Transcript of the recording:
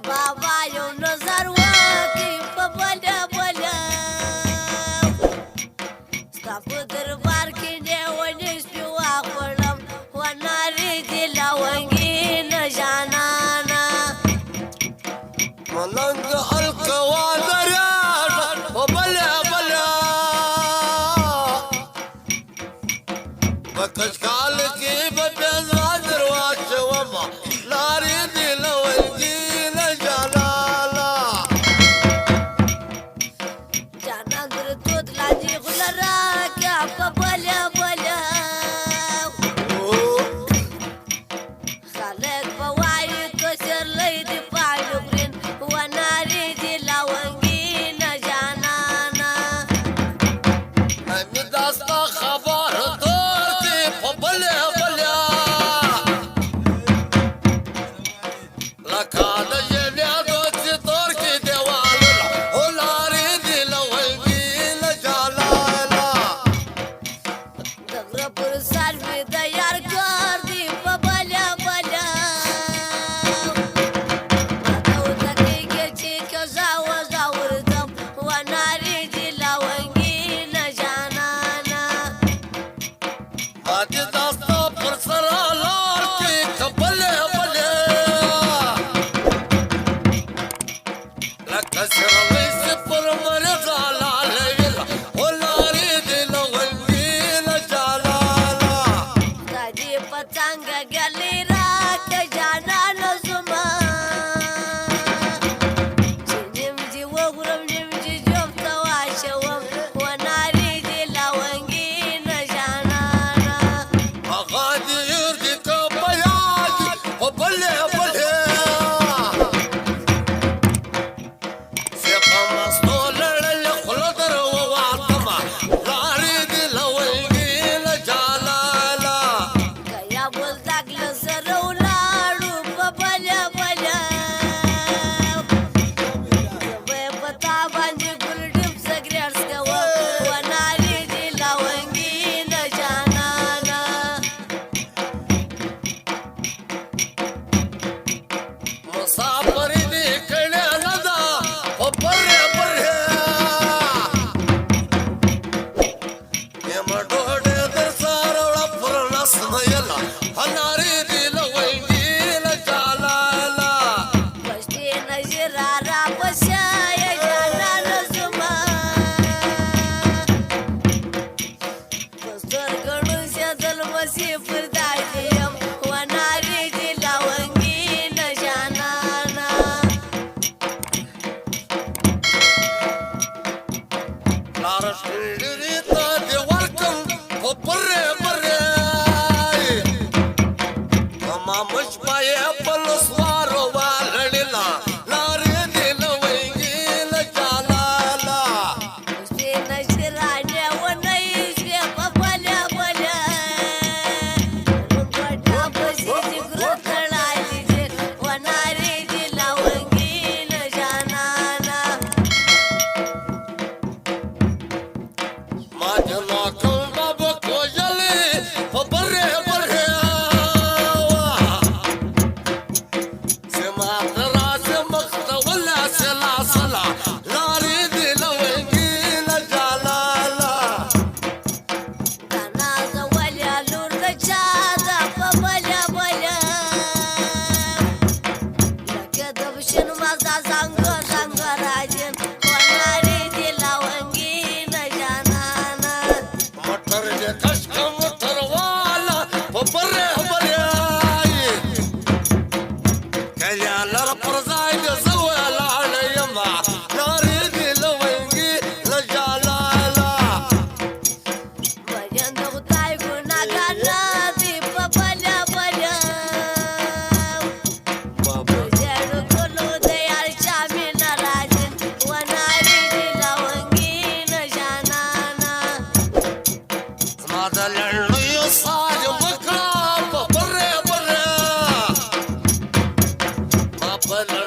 बाबा येऊन सर्व बल्या बल्या स्थापू दरबार किने वनिस पिवा कोळम होणारी दिला वंगी न जानाना मलंग अलकवा दर्या बल्या बल्या बकश काल की बप्याचा दरवाज वमा लारी दिल वंगी न जानाला जानांदर दूध लाजी गुलरा क्या बल्या बल्या खालक पवाई कशर लई दि पाडुब्रिन वनारी दिला वंगी न जानाना मी दास्ता खबर तोरती बल्या बल्या लखान येण्या दोची तोरकी देवाला हो लारी दिल वंगी न जानाला दगरपूर सारवी तयार कर दीप बल्या बल्या उदकी घ्यायची की जावं जावर जम वनारी दिला वंगी न जानाना माझी दास्त परसरा लारती बल्या बल्या लखसर वैसे परमर झाला लविला हो लारी दिल वंगी न जानाला गाडी पतंग गेली रात जानान सुमा निमजी वगुरम निमजी जोमता वाशवम वनारी दिला वंगी न जानाना अगादी युर्दी का बयाजी हो बल्या बल्या सेपा मस्तो लढले खुलदर वातमा लारी दिल वंगी न जानाला गया बोल लागलं सरव लाडू बल्या बल्या पता बांजी गुलडीप सगळ्याच गव वनारी दिला वंगी न जानाना मुसाफरी निकळ्याला जा हो बऱ्या बऱ्या डोडे तर सारवळा पूर्ण समयला हनारी दिल वंगी न जानाला बसते नजरारा बसाय जानान सुमा बसर गणू शेजल मसी फरदायम वनारी दिला वंगी न जानाना लारशिडीता देवरकम हो बऱ्या बऱ्या मामच पाये पलस्वार वालडीला लारी दिल वंगी न जानाला बसते नजराने वनईस बल्या बल्या गोटा बसीची गृहळाली जे वनारी दिला वंगी न जानाना माझ्या नाकं बाबा कोजले हो बऱ्या बऱ्या से मातरा से मक्त वल्ला से लासला लारी दिल वंगी न जानाला तानाचा वल्या लुरच्या दाप बल्या बल्या लक्या दबशन माझा सांग सांग राजन वनारी दिला वंगी न जानाना मटर जे कशक मटर वाला हो बऱ्या बऱ्या कल्याला परजाय जवळ आलयमा लारी दिल वंगी न जानाला भजन दवताय गुन्हा गाना दीप बल्या बल्या भजन बोलो दयाळ शामिल राजन वनारी दिला वंगी न जानाना माझा लढलो साज मकळा बऱ्या बऱ्या बापन